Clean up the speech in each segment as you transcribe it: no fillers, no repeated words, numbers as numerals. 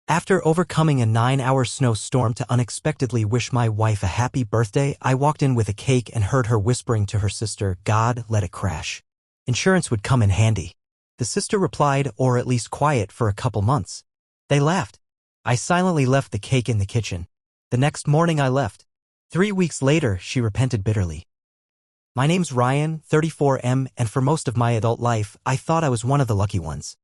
After overcoming a 9-hour snowstorm to unexpectedly wish my wife a happy birthday, I walked in with a cake and heard her whispering to her sister, "God, let it crash. Insurance would come in handy." The sister replied, "Or at least quiet for a couple months." They laughed. I silently left the cake in the kitchen. The next morning I left. 3 weeks later, she repented bitterly. My name's Ryan, 34M, and for most of my adult life, I thought I was one of the lucky ones.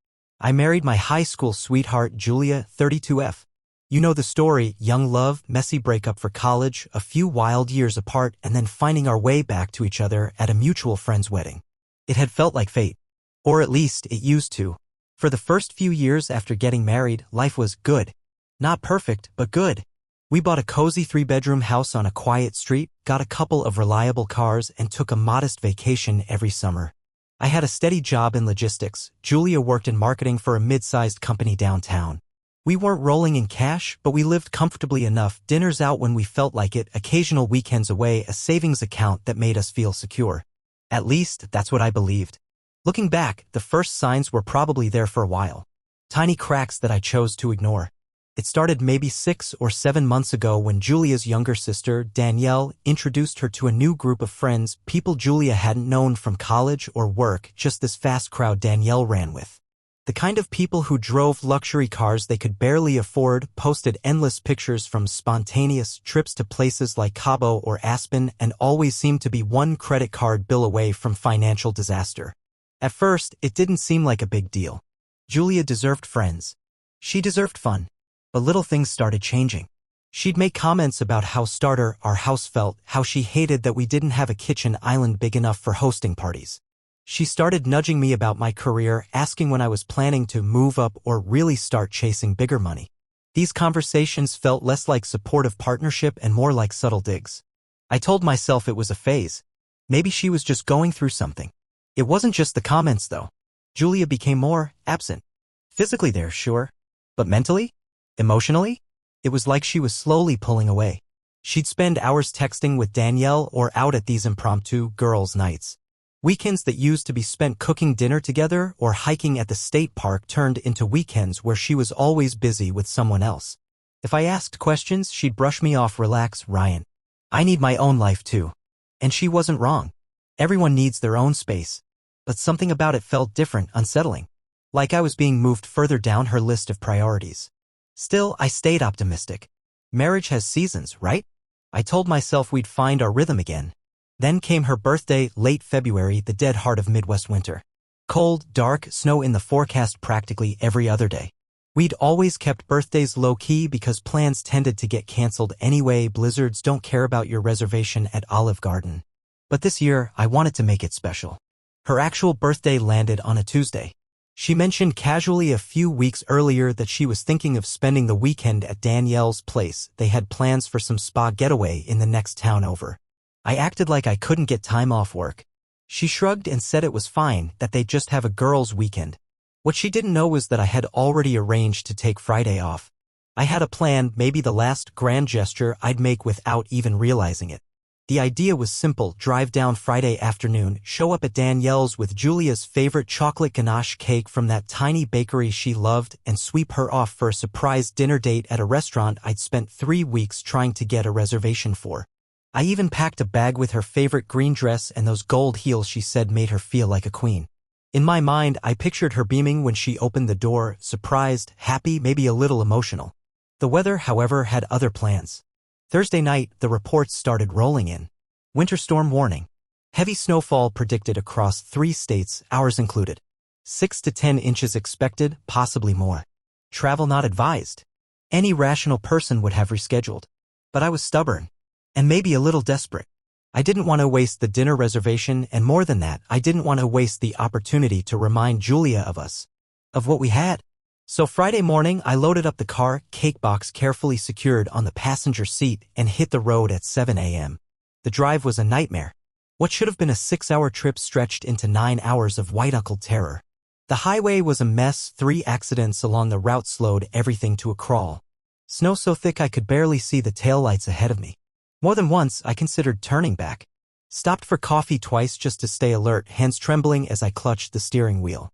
I married my high school sweetheart, Julia, 32F. You know the story: young love, messy breakup for college, a few wild years apart, and then finding our way back to each other at a mutual friend's wedding. It had felt like fate. Or at least it used to. For the first few years after getting married, life was good. Not perfect, but good. We bought a cozy 3-bedroom house on a quiet street, got a couple of reliable cars, and took a modest vacation every summer. I had a steady job in logistics. Julia worked in marketing for a mid-sized company downtown. We weren't rolling in cash, but we lived comfortably enough: dinners out when we felt like it, occasional weekends away, a savings account that made us feel secure. At least, that's what I believed. Looking back, the first signs were probably there for a while. Tiny cracks that I chose to ignore. It started maybe 6 or 7 months ago when Julia's younger sister, Danielle, introduced her to a new group of friends, people Julia hadn't known from college or work, just this fast crowd Danielle ran with. The kind of people who drove luxury cars they could barely afford, posted endless pictures from spontaneous trips to places like Cabo or Aspen, and always seemed to be one credit card bill away from financial disaster. At first, it didn't seem like a big deal. Julia deserved friends. She deserved fun. But little things started changing. She'd make comments about how starter our house felt, how she hated that we didn't have a kitchen island big enough for hosting parties. She started nudging me about my career, asking when I was planning to move up or really start chasing bigger money. These conversations felt less like supportive partnership and more like subtle digs. I told myself it was a phase. Maybe she was just going through something. It wasn't just the comments, though. Julia became more absent. Physically there, sure. But mentally? Emotionally? It was like she was slowly pulling away. She'd spend hours texting with Danielle or out at these impromptu girls' nights. Weekends that used to be spent cooking dinner together or hiking at the state park turned into weekends where she was always busy with someone else. If I asked questions, she'd brush me off. "Relax, Ryan. I need my own life too." And she wasn't wrong. Everyone needs their own space. But something about it felt different, unsettling. Like I was being moved further down her list of priorities. Still, I stayed optimistic. Marriage has seasons, right? I told myself we'd find our rhythm again. Then came her birthday, late February, the dead heart of Midwest winter. Cold, dark, snow in the forecast practically every other day. We'd always kept birthdays low-key because plans tended to get canceled anyway. Blizzards don't care about your reservation at Olive Garden. But this year, I wanted to make it special. Her actual birthday landed on a Tuesday. She mentioned casually a few weeks earlier that she was thinking of spending the weekend at Danielle's place. They had plans for some spa getaway in the next town over. I acted like I couldn't get time off work. She shrugged and said it was fine, that they'd just have a girls' weekend. What she didn't know was that I had already arranged to take Friday off. I had a plan, maybe the last grand gesture I'd make without even realizing it. The idea was simple: drive down Friday afternoon, show up at Danielle's with Julia's favorite chocolate ganache cake from that tiny bakery she loved, and sweep her off for a surprise dinner date at a restaurant I'd spent 3 weeks trying to get a reservation for. I even packed a bag with her favorite green dress and those gold heels she said made her feel like a queen. In my mind, I pictured her beaming when she opened the door, surprised, happy, maybe a little emotional. The weather, however, had other plans. Thursday night, the reports started rolling in. Winter storm warning. Heavy snowfall predicted across 3 states, ours included. 6 to 10 inches expected, possibly more. Travel not advised. Any rational person would have rescheduled. But I was stubborn. And maybe a little desperate. I didn't want to waste the dinner reservation, and more than that, I didn't want to waste the opportunity to remind Julia of us. Of what we had. So Friday morning, I loaded up the car, cake box carefully secured on the passenger seat, and hit the road at 7 a.m. The drive was a nightmare. What should have been a 6-hour trip stretched into 9 hours of white-knuckled terror. The highway was a mess. 3 accidents along the route slowed everything to a crawl. Snow so thick I could barely see the taillights ahead of me. More than once, I considered turning back. Stopped for coffee twice just to stay alert, hands trembling as I clutched the steering wheel.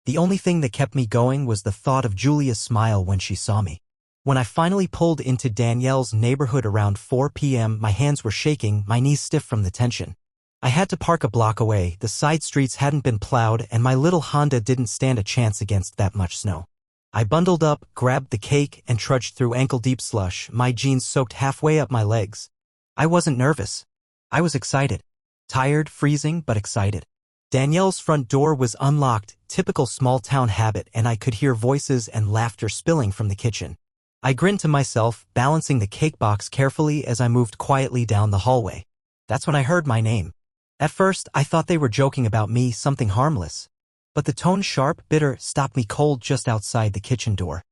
The only thing that kept me going was the thought of Julia's smile when she saw me. When I finally pulled into Danielle's neighborhood around 4 p.m., my hands were shaking, my knees stiff from the tension. I had to park a block away, the side streets hadn't been plowed, and my little Honda didn't stand a chance against that much snow. I bundled up, grabbed the cake, and trudged through ankle-deep slush, my jeans soaked halfway up my legs. I wasn't nervous. I was excited. Tired, freezing, but excited. Danielle's front door was unlocked, typical small-town habit, and I could hear voices and laughter spilling from the kitchen. I grinned to myself, balancing the cake box carefully as I moved quietly down the hallway. That's when I heard my name. At first, I thought they were joking about me, something harmless. But the tone, sharp, bitter, stopped me cold just outside the kitchen door.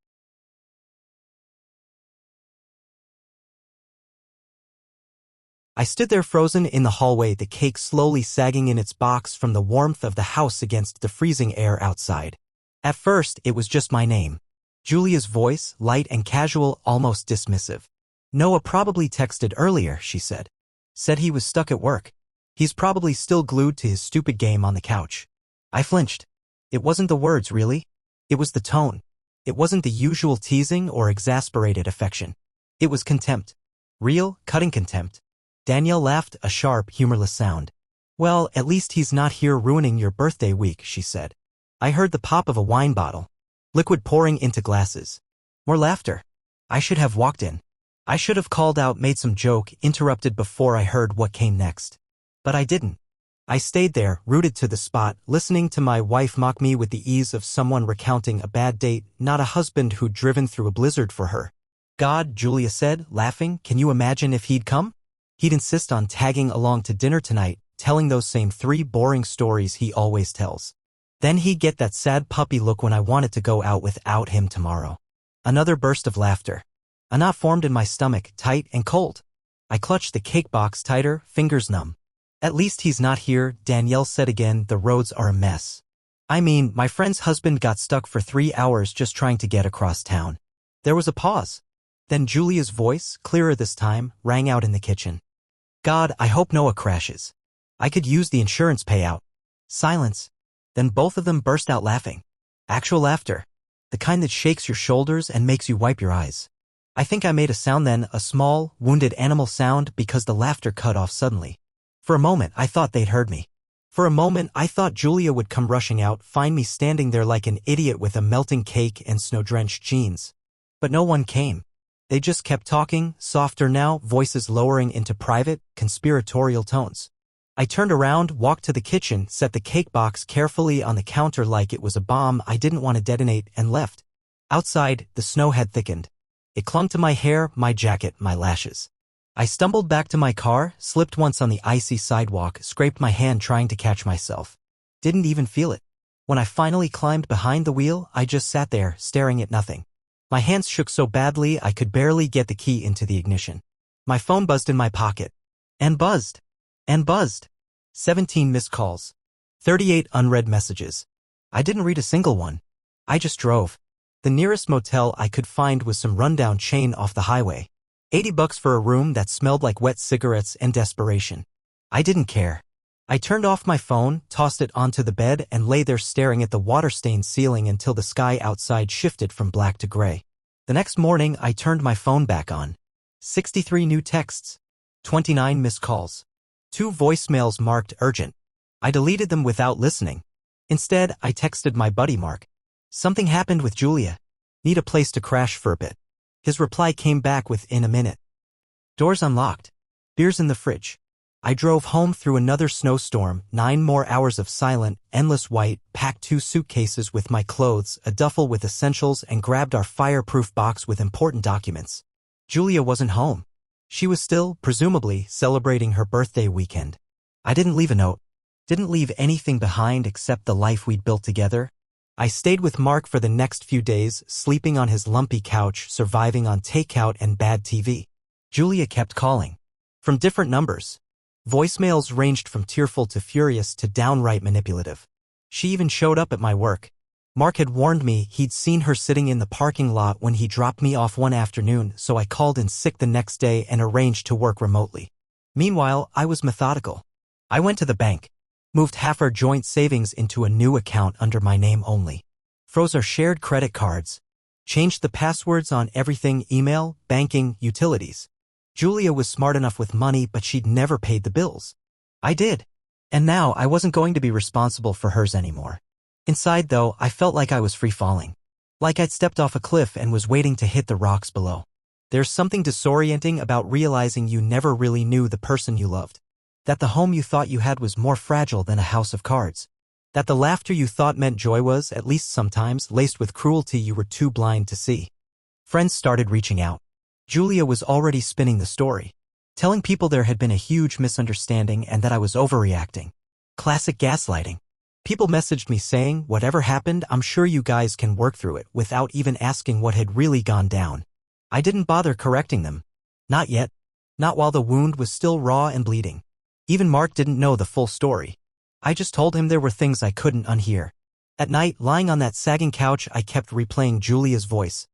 I stood there frozen in the hallway, the cake slowly sagging in its box from the warmth of the house against the freezing air outside. At first, it was just my name. Julia's voice, light and casual, almost dismissive. Noah probably texted earlier, she said. Said he was stuck at work. He's probably still glued to his stupid game on the couch. I flinched. It wasn't the words, really. It was the tone. It wasn't the usual teasing or exasperated affection. It was contempt. Real, cutting contempt. Danielle laughed, a sharp, humorless sound. Well, at least he's not here ruining your birthday week, she said. I heard the pop of a wine bottle. Liquid pouring into glasses. More laughter. I should have walked in. I should have called out, made some joke, interrupted before I heard what came next. But I didn't. I stayed there, rooted to the spot, listening to my wife mock me with the ease of someone recounting a bad date, not a husband who'd driven through a blizzard for her. God, Julia said, laughing, can you imagine if he'd come? He'd insist on tagging along to dinner tonight, telling those same 3 boring stories he always tells. Then he'd get that sad puppy look when I wanted to go out without him tomorrow. Another burst of laughter. A knot formed in my stomach, tight and cold. I clutched the cake box tighter, fingers numb. At least he's not here, Danielle said again, the roads are a mess. I mean, my friend's husband got stuck for 3 hours just trying to get across town. There was a pause. Then Julia's voice, clearer this time, rang out in the kitchen. God, I hope Noah crashes. I could use the insurance payout. Silence. Then both of them burst out laughing. Actual laughter. The kind that shakes your shoulders and makes you wipe your eyes. I think I made a sound then, a small, wounded animal sound, because the laughter cut off suddenly. For a moment, I thought they'd heard me. For a moment, I thought Julia would come rushing out, find me standing there like an idiot with a melting cake and snow-drenched jeans. But no one came. They just kept talking, softer now, voices lowering into private, conspiratorial tones. I turned around, walked to the kitchen, set the cake box carefully on the counter like it was a bomb I didn't want to detonate, and left. Outside, the snow had thickened. It clung to my hair, my jacket, my lashes. I stumbled back to my car, slipped once on the icy sidewalk, scraped my hand trying to catch myself. Didn't even feel it. When I finally climbed behind the wheel, I just sat there, staring at nothing. My hands shook so badly I could barely get the key into the ignition. My phone buzzed in my pocket. And buzzed. And buzzed. 17 missed calls. 38 unread messages. I didn't read a single one. I just drove. The nearest motel I could find was some rundown chain off the highway. $80 for a room that smelled like wet cigarettes and desperation. I didn't care. I turned off my phone, tossed it onto the bed, and lay there staring at the water-stained ceiling until the sky outside shifted from black to gray. The next morning, I turned my phone back on. 63 new texts. 29 missed calls. 2 voicemails marked urgent. I deleted them without listening. Instead, I texted my buddy Mark. Something happened with Julia. Need a place to crash for a bit. His reply came back within a minute. Doors unlocked. Beers in the fridge. I drove home through another snowstorm, 9 more hours of silent, endless white, packed 2 suitcases with my clothes, a duffel with essentials, and grabbed our fireproof box with important documents. Julia wasn't home. She was still, presumably, celebrating her birthday weekend. I didn't leave a note. Didn't leave anything behind except the life we'd built together. I stayed with Mark for the next few days, sleeping on his lumpy couch, surviving on takeout and bad TV. Julia kept calling. From different numbers. Voicemails ranged from tearful to furious to downright manipulative. She even showed up at my work. Mark had warned me he'd seen her sitting in the parking lot when he dropped me off one afternoon, so I called in sick the next day and arranged to work remotely. Meanwhile, I was methodical. I went to the bank. Moved half our joint savings into a new account under my name only. Froze our shared credit cards. Changed the passwords on everything: email, banking, utilities. Julia was smart enough with money, but she'd never paid the bills. I did. And now I wasn't going to be responsible for hers anymore. Inside, though, I felt like I was free falling. Like I'd stepped off a cliff and was waiting to hit the rocks below. There's something disorienting about realizing you never really knew the person you loved. That the home you thought you had was more fragile than a house of cards. That the laughter you thought meant joy was, at least sometimes, laced with cruelty you were too blind to see. Friends started reaching out. Julia was already spinning the story, telling people there had been a huge misunderstanding and that I was overreacting. Classic gaslighting. People messaged me saying, "Whatever happened, I'm sure you guys can work through it," without even asking what had really gone down. I didn't bother correcting them. Not yet. Not while the wound was still raw and bleeding. Even Mark didn't know the full story. I just told him there were things I couldn't unhear. At night, lying on that sagging couch, I kept replaying Julia's voice.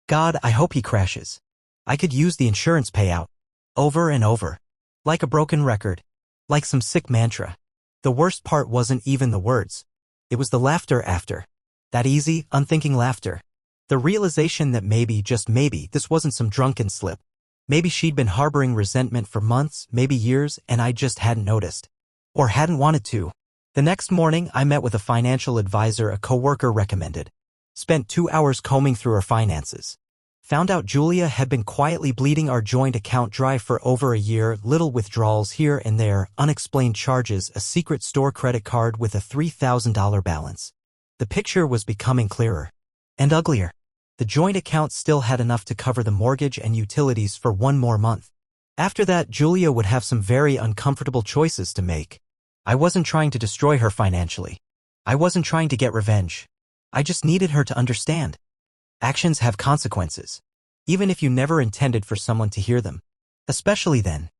God, I hope he crashes. I could use the insurance payout. Over and over. Like a broken record. Like some sick mantra. The worst part wasn't even the words. It was the laughter after. That easy, unthinking laughter. The realization that maybe, just maybe, this wasn't some drunken slip. Maybe she'd been harboring resentment for months, maybe years, and I just hadn't noticed. Or hadn't wanted to. The next morning, I met with a financial advisor a coworker recommended. Spent 2 hours combing through her finances. Found out Julia had been quietly bleeding our joint account dry for over a year, little withdrawals here and there, unexplained charges, a secret store credit card with a $3,000 balance. The picture was becoming clearer. And uglier. The joint account still had enough to cover the mortgage and utilities for one more month. After that, Julia would have some very uncomfortable choices to make. I wasn't trying to destroy her financially. I wasn't trying to get revenge. I just needed her to understand. Actions have consequences. Even if you never intended for someone to hear them. Especially then.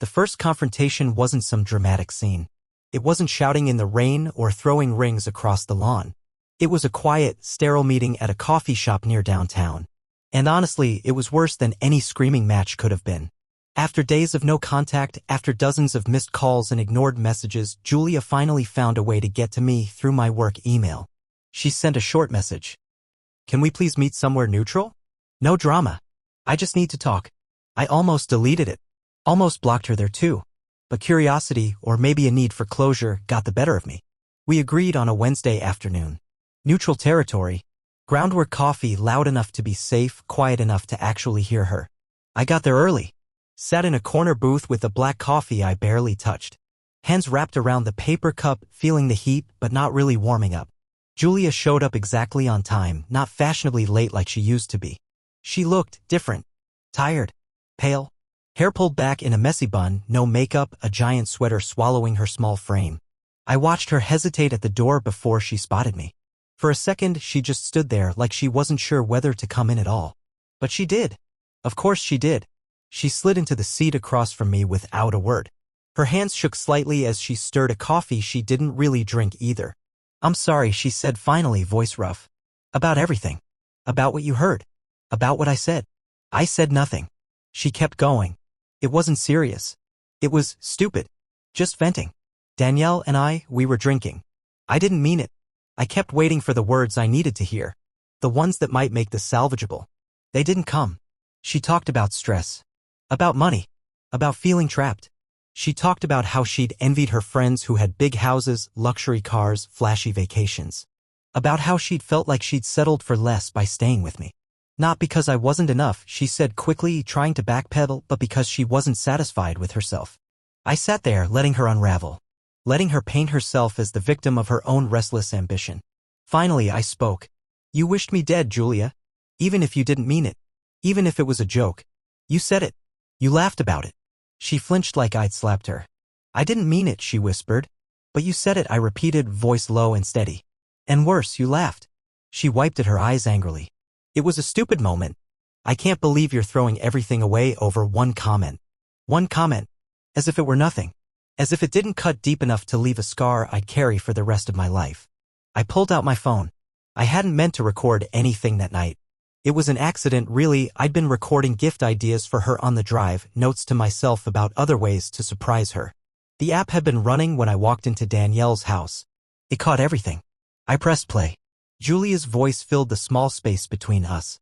The first confrontation wasn't some dramatic scene. It wasn't shouting in the rain or throwing rings across the lawn. It was a quiet, sterile meeting at a coffee shop near downtown. And honestly, it was worse than any screaming match could have been. After days of no contact, after dozens of missed calls and ignored messages, Julia finally found a way to get to me through my work email. She sent a short message. "Can we please meet somewhere neutral? No drama. I just need to talk." I almost deleted it. Almost blocked her there too. But curiosity, or maybe a need for closure, got the better of me. We agreed on a Wednesday afternoon. Neutral territory. Groundwork coffee, loud enough to be safe, quiet enough to actually hear her. I got there early. Sat in a corner booth with a black coffee I barely touched. Hands wrapped around the paper cup, feeling the heat, but not really warming up. Julia showed up exactly on time, not fashionably late like she used to be. She looked different. Tired. Pale. Hair pulled back in a messy bun, no makeup, a giant sweater swallowing her small frame. I watched her hesitate at the door before she spotted me. For a second, she just stood there like she wasn't sure whether to come in at all. But she did. Of course she did. She slid into the seat across from me without a word. Her hands shook slightly as she stirred a coffee she didn't really drink either. "I'm sorry," she said finally, voice rough. "About everything. About what you heard. About what I said." I said nothing. She kept going. It wasn't serious. It was stupid. Just venting. Danielle and we were drinking. I didn't mean it. I kept waiting for the words I needed to hear. The ones that might make this salvageable. They didn't come. She talked about stress. About money. About feeling trapped. She talked about how she'd envied her friends who had big houses, luxury cars, flashy vacations. About how she'd felt like she'd settled for less by staying with me. Not because I wasn't enough, she said quickly, trying to backpedal, but because she wasn't satisfied with herself. I sat there, letting her unravel. Letting her paint herself as the victim of her own restless ambition. Finally, I spoke. "You wished me dead, Julia. Even if you didn't mean it. Even if it was a joke. You said it. You laughed about it." She flinched like I'd slapped her. "I didn't mean it," she whispered. "But you said it," I repeated, voice low and steady. "And worse, you laughed." She wiped at her eyes angrily. "It was a stupid moment. I can't believe you're throwing everything away over one comment. One comment. As if it were nothing. As if it didn't cut deep enough to leave a scar I'd carry for the rest of my life." I pulled out my phone. I hadn't meant to record anything that night. It was an accident, really. I'd been recording gift ideas for her on the drive, notes to myself about other ways to surprise her. The app had been running when I walked into Danielle's house. It caught everything. I pressed play. Julia's voice filled the small space between us.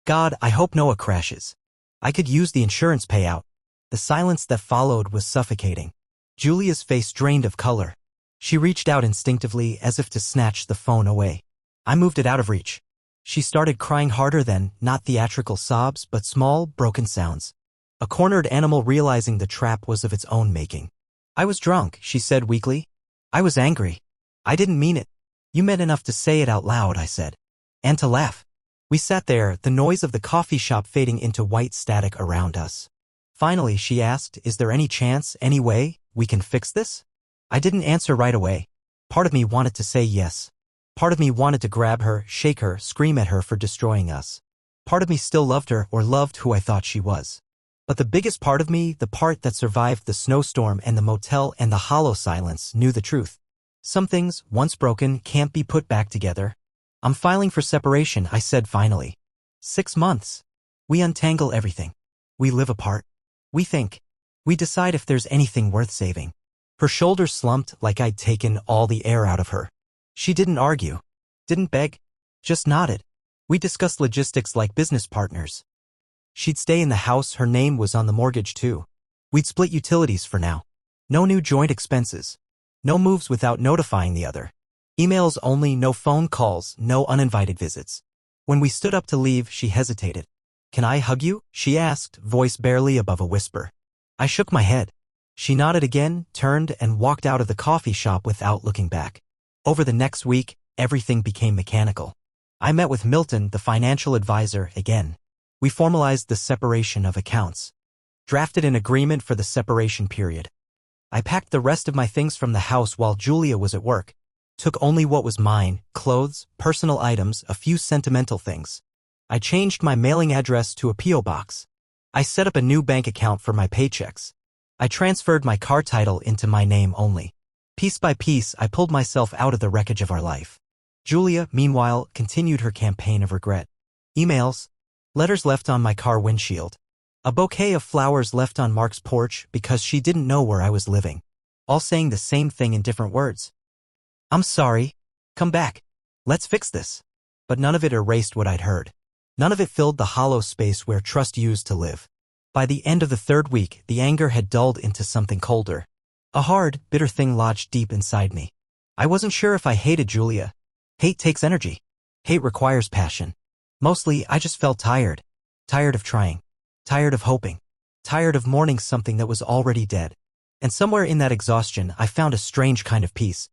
God, I hope Noah crashes. I could use the insurance payout. The silence that followed was suffocating. Julia's face drained of color. She reached out instinctively as if to snatch the phone away. I moved it out of reach. She started crying harder then, not theatrical sobs, but small, broken sounds. A cornered animal realizing the trap was of its own making. I was drunk, she said weakly. I was angry. I didn't mean it. You meant enough to say it out loud, I said. And to laugh. We sat there, the noise of the coffee shop fading into white static around us. Finally, she asked, is there any chance, any way, we can fix this? I didn't answer right away. Part of me wanted to say yes. Part of me wanted to grab her, shake her, scream at her for destroying us. Part of me still loved her or loved who I thought she was. But the biggest part of me, the part that survived the snowstorm and the motel and the hollow silence, knew the truth. Some things, once broken, can't be put back together. I'm filing for separation, I said finally. 6 months. We untangle everything. We live apart. We think. We decide if there's anything worth saving. Her shoulders slumped like I'd taken all the air out of her. She didn't argue. Didn't beg. Just nodded. We discussed logistics like business partners. She'd stay in the house, her name was on the mortgage too. We'd split utilities for now. No new joint expenses. No moves without notifying the other. Emails only, no phone calls, no uninvited visits. When we stood up to leave, she hesitated. Can I hug you? She asked, voice barely above a whisper. I shook my head. She nodded again, turned, and walked out of the coffee shop without looking back. Over the next week, everything became mechanical. I met with Milton, the financial advisor, again. We formalized the separation of accounts. Drafted an agreement for the separation period. I packed the rest of my things from the house while Julia was at work. Took only what was mine, clothes, personal items, a few sentimental things. I changed my mailing address to a P.O. box. I set up a new bank account for my paychecks. I transferred my car title into my name only. Piece by piece, I pulled myself out of the wreckage of our life. Julia, meanwhile, continued her campaign of regret. Emails, letters left on my car windshield. A bouquet of flowers left on Mark's porch because she didn't know where I was living. All saying the same thing in different words. I'm sorry. Come back. Let's fix this. But none of it erased what I'd heard. None of it filled the hollow space where trust used to live. By the end of the 3rd week, the anger had dulled into something colder. A hard, bitter thing lodged deep inside me. I wasn't sure if I hated Julia. Hate takes energy. Hate requires passion. Mostly, I just felt tired. Tired of trying. Tired of hoping. Tired of mourning something that was already dead. And somewhere in that exhaustion, I found a strange kind of peace.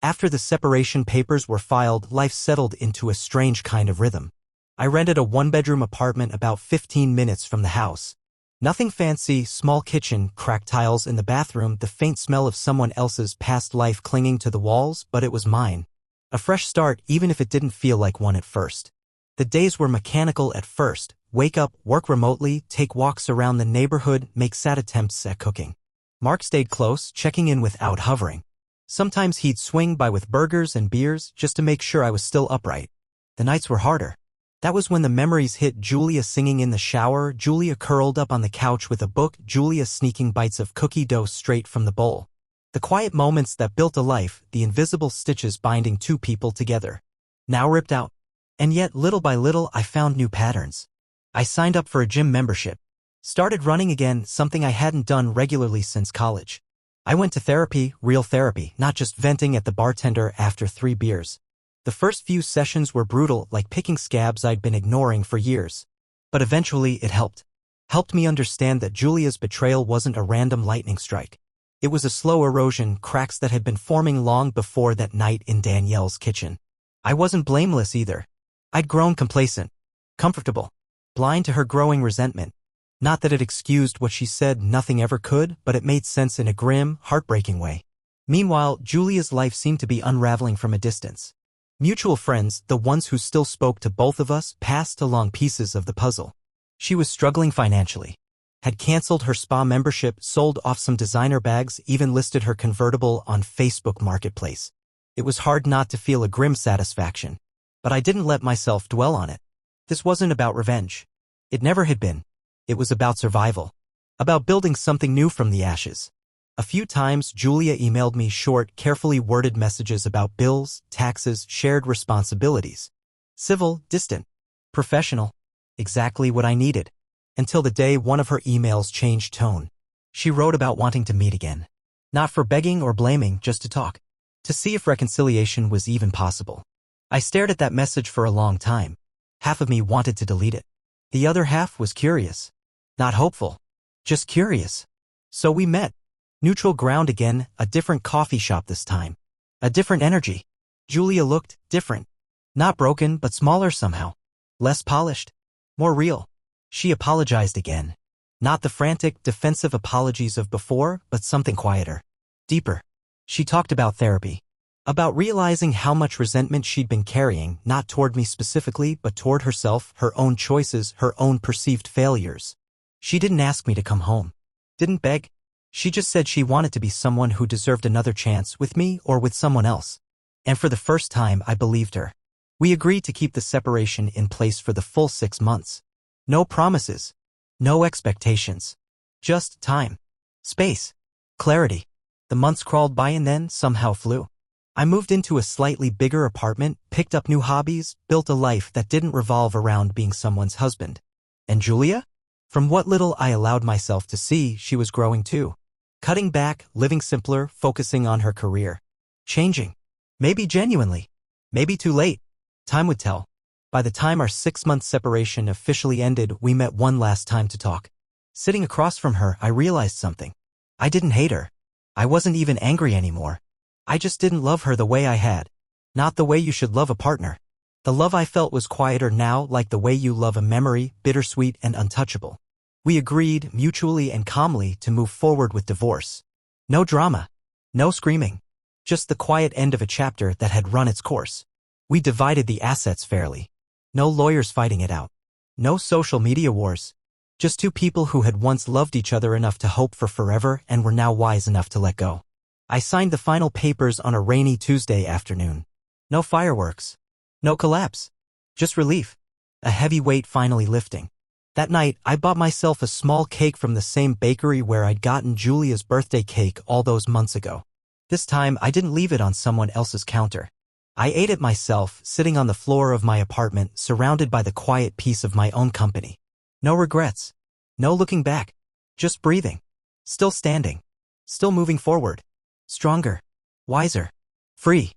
After the separation papers were filed, life settled into a strange kind of rhythm. I rented a 1-bedroom apartment about 15 minutes from the house. Nothing fancy, small kitchen, cracked tiles in the bathroom, the faint smell of someone else's past life clinging to the walls, but it was mine. A fresh start, even if it didn't feel like one at first. The days were mechanical at first. Wake up, work remotely, take walks around the neighborhood, make sad attempts at cooking. Mark stayed close, checking in without hovering. Sometimes he'd swing by with burgers and beers just to make sure I was still upright. The nights were harder. That was when the memories hit. Julia singing in the shower, Julia curled up on the couch with a book, Julia sneaking bites of cookie dough straight from the bowl. The quiet moments that built a life, the invisible stitches binding two people together. Now ripped out. And yet, little by little, I found new patterns. I signed up for a gym membership. Started running again, something I hadn't done regularly since college. I went to therapy, real therapy, not just venting at the bartender after 3 beers. The first few sessions were brutal, like picking scabs I'd been ignoring for years. But eventually it helped. Helped me understand that Julia's betrayal wasn't a random lightning strike. It was a slow erosion, cracks that had been forming long before that night in Danielle's kitchen. I wasn't blameless either. I'd grown complacent, comfortable, blind to her growing resentment. Not that it excused what she said, nothing ever could, but it made sense in a grim, heartbreaking way. Meanwhile, Julia's life seemed to be unraveling from a distance. Mutual friends, the ones who still spoke to both of us, passed along pieces of the puzzle. She was struggling financially. Had canceled her spa membership, sold off some designer bags, even listed her convertible on Facebook Marketplace. It was hard not to feel a grim satisfaction. But I didn't let myself dwell on it. This wasn't about revenge. It never had been. It was about survival. About building something new from the ashes. A few times, Julia emailed me short, carefully worded messages about bills, taxes, shared responsibilities. Civil, distant, professional. Exactly what I needed. Until the day one of her emails changed tone. She wrote about wanting to meet again. Not for begging or blaming, just to talk. To see if reconciliation was even possible. I stared at that message for a long time. Half of me wanted to delete it. The other half was curious. Not hopeful. Just curious. So we met. Neutral ground again, a different coffee shop this time. A different energy. Julia looked different. Not broken, but smaller somehow. Less polished. More real. She apologized again. Not the frantic, defensive apologies of before, but something quieter. Deeper. She talked about therapy. About realizing how much resentment she'd been carrying, not toward me specifically, but toward herself, her own choices, her own perceived failures. She didn't ask me to come home. Didn't beg. She just said she wanted to be someone who deserved another chance with me or with someone else. And for the first time, I believed her. We agreed to keep the separation in place for the full 6 months. No promises. No expectations. Just time. Space. Clarity. The months crawled by and then somehow flew. I moved into a slightly bigger apartment, picked up new hobbies, built a life that didn't revolve around being someone's husband. And Julia? From what little I allowed myself to see, she was growing too. Cutting back, living simpler, focusing on her career. Changing. Maybe genuinely. Maybe too late. Time would tell. By the time our 6-month separation officially ended, we met one last time to talk. Sitting across from her, I realized something. I didn't hate her. I wasn't even angry anymore. I just didn't love her the way I had. Not the way you should love a partner. The love I felt was quieter now, like the way you love a memory, bittersweet and untouchable. We agreed, mutually and calmly, to move forward with divorce. No drama. No screaming. Just the quiet end of a chapter that had run its course. We divided the assets fairly. No lawyers fighting it out. No social media wars. Just two people who had once loved each other enough to hope for forever and were now wise enough to let go. I signed the final papers on a rainy Tuesday afternoon. No fireworks. No collapse. Just relief. A heavy weight finally lifting. That night, I bought myself a small cake from the same bakery where I'd gotten Julia's birthday cake all those months ago. This time, I didn't leave it on someone else's counter. I ate it myself, sitting on the floor of my apartment, surrounded by the quiet peace of my own company. No regrets. No looking back. Just breathing. Still standing. Still moving forward. Stronger. Wiser. Free.